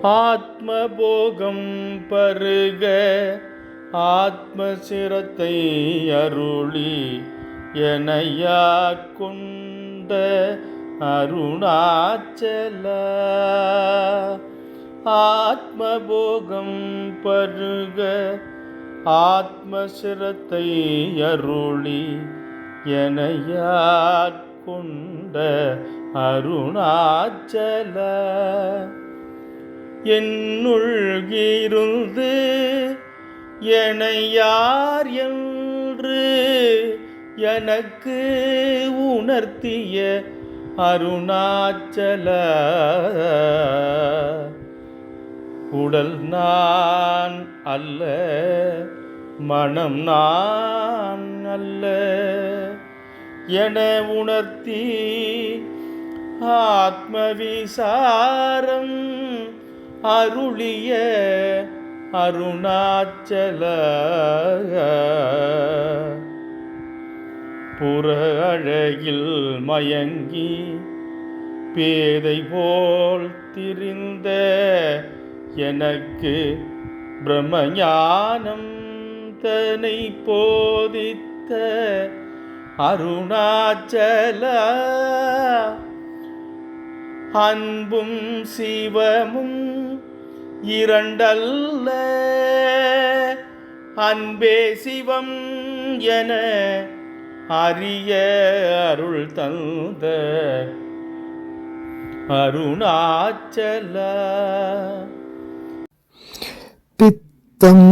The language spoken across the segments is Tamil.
ஆத்மபோகம் பருக ஆத்மசிரத்தை அருளி எனையாட்கொண்ட அருணாச்சல. ஆத்மபோகம் பருக ஆத்மசிரத்தை அருளி எனையாட்கொண்ட அருணாச்சல. என்னுள்கிருந்து என்னை யார் என்று எனக்கு உணர்த்திய அருணாச்சல. உடல் நான் அல்ல, மனம் நான் அல்ல என உணர்த்தி ஆத்மவிசாரம் அருளிய அருணாச்சல. புற அழகில் மயங்கி பேதை போல் திரிந்த எனக்கு பிரம்மஞானம் தன்னை போதித்த அருணாச்சல. அன்பும் சிவமும் இரண்டல்ல, அன்பே சிவம் என அறிய அருள் தந்த அருணாச்சல. பித்தம்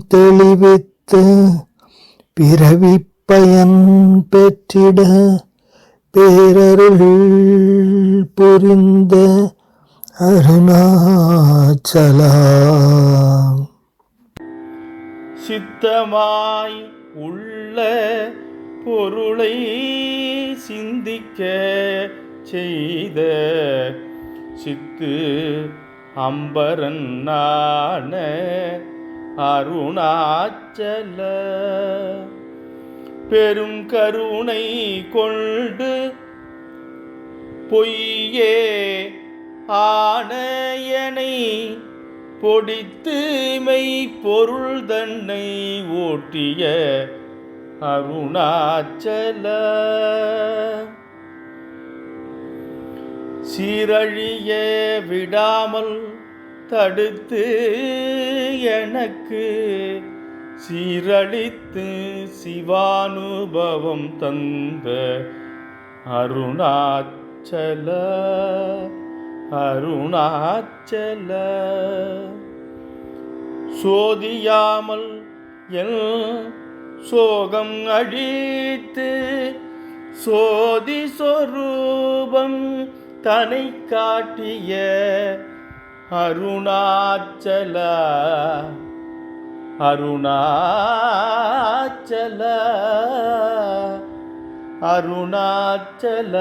தெளிவித்த பிறவி பயன் பெற்றிட பேரருள் புரிந்த அருணாச்சல. சித்தமாய் உள்ள பொருளை சிந்திக்க செய்த சித்து அம்பரனான அருணாச்சல. பெரும் கருணை கொண்டு பொய்யே ஆணையனை பொடித்து மெய் பொருள் தன்னை ஓட்டிய அருணாச்சல. சீரழிய விடாமல் தடுத்து எனக்கு சீரழித்து சிவானுபவம் தந்த அருணாச்சல. அருணாச்சல. சோதியாமல் என் சோகம் அழித்து சோதி சொரூபம் தன்னை காட்டிய அருணாச்சல. அருணாச்சல. அருணாச்சல.